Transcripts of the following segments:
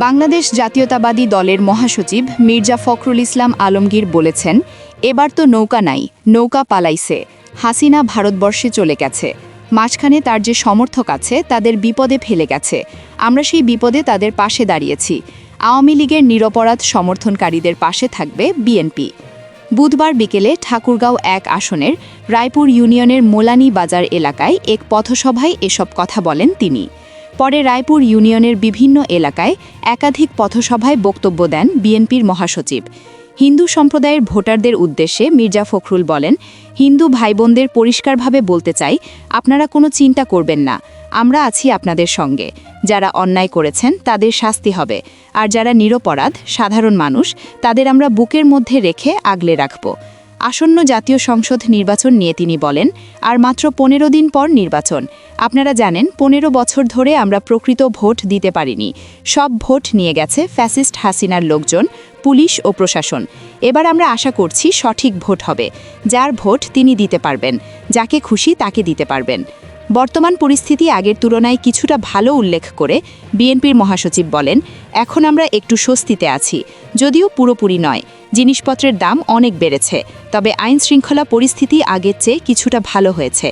বাংলাদেশ জাতীয়তাবাদী দলের মহাসচিব মির্জা ফখরুল ইসলাম আলমগীর বলেছেন, এবার তো নৌকা নাই, নৌকা পালাইছে, হাসিনা ভারতবর্ষে চলে গেছে। মাঝখানে তার যে সমর্থক আছে তাদের বিপদে ফেলে গেছে। আমরা সেই বিপদে তাদের পাশে দাঁড়িয়েছি। আওয়ামী লীগের নিরপরাধ সমর্থনকারীদের পাশে থাকবে বিএনপি। বুধবার বিকেলে ঠাকুরগাঁও ১ আসনের রায়পুর ইউনিয়নের মোলানি বাজার এলাকায় এক পথসভায় এসব কথা বলেন তিনি। পরে রায়পুর ইউনিয়নের বিভিন্ন এলাকায় একাধিক পথসভায় বক্তব্য দেন বিএনপির মহাসচিব। হিন্দু সম্প্রদায়ের ভোটারদের উদ্দেশ্যে মির্জা ফখরুল বলেন, হিন্দু ভাইবোনদের পরিষ্কারভাবে বলতে চাই, আপনারা কোনো চিন্তা করবেন না, আমরা আছি আপনাদের সঙ্গে। যারা অন্যায় করেছেন তাদের শাস্তি হবে, আর যারা নিরপরাধ সাধারণ মানুষ তাদের আমরা বুকের মধ্যে রেখে আগলে রাখব। আসন্ন জাতীয় সংসদ নির্বাচন নিয়ে তিনি বলেন, আর মাত্র ১৫ দিন পর নির্বাচন। আপনারা জানেন ১৫ বছর ধরে আমরা প্রকৃত ভোট দিতে পারিনি। সব ভোট নিয়ে গেছে ফ্যাসিস্ট হাসিনার লোকজন, পুলিশ ও প্রশাসন। এবার আমরা আশা করছি সঠিক ভোট হবে। যার ভোট তিনি দিতে পারবেন, যাকে খুশি তাকে দিতে পারবেন। বর্তমান পরিস্থিতি আগের তুলনায় কিছুটা ভালো উল্লেখ করে বিএনপির মহাসচিব বলেন, এখন আমরা একটু স্বস্তিতে আছি, যদিও পুরোপুরি নয়। জিনিসপত্রের দাম অনেক বেড়েছে, তবে আইন শৃঙ্খলা পরিস্থিতি আগের চেয়ে কিছুটা ভালো হয়েছে।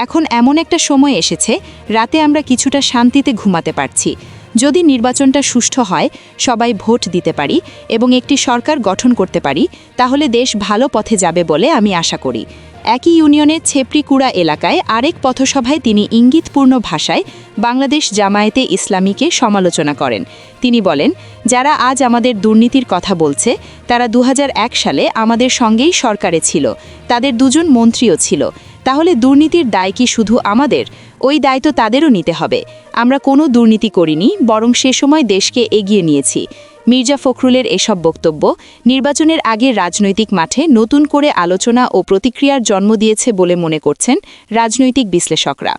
এখন এমন একটা সময় এসেছে, রাতে আমরা কিছুটা শান্তিতে ঘুমাতে পারছি। যদি নির্বাচনটা সুষ্ঠু হয়, সবাই ভোট দিতে পারি এবং একটি সরকার গঠন করতে পারি, তাহলে দেশ ভালো পথে যাবে বলে আমি আশা করি। একই ইউনিয়নের ছেপড়িকুড়া এলাকায় আরেক পথসভায় তিনি ইঙ্গিতপূর্ণ ভাষায় বাংলাদেশ জামায়াতে ইসলামীকে সমালোচনা করেন। তিনি বলেন, যারা আজ আমাদের দুর্নীতির কথা বলছে তারা ২০০১ সালে আমাদের সঙ্গেই সরকারে ছিল, তাদের দুজন মন্ত্রীও ছিল। তাহলে দুর্নীতির দায় কি শুধু আমাদের? ওই দায়িত্ব তাদেরও নিতে হবে। আমরা কোনো দুর্নীতি করিনি, বরং সে সময় দেশকে এগিয়ে নিয়েছি। মির্জা ফখরুলের এসব বক্তব্য নির্বাচনের আগে রাজনৈতিক মাঠে নতুন করে আলোচনা ও প্রতিক্রিয়ার জন্ম দিয়েছে বলে মনে করছেন রাজনৈতিক বিশ্লেষকরা।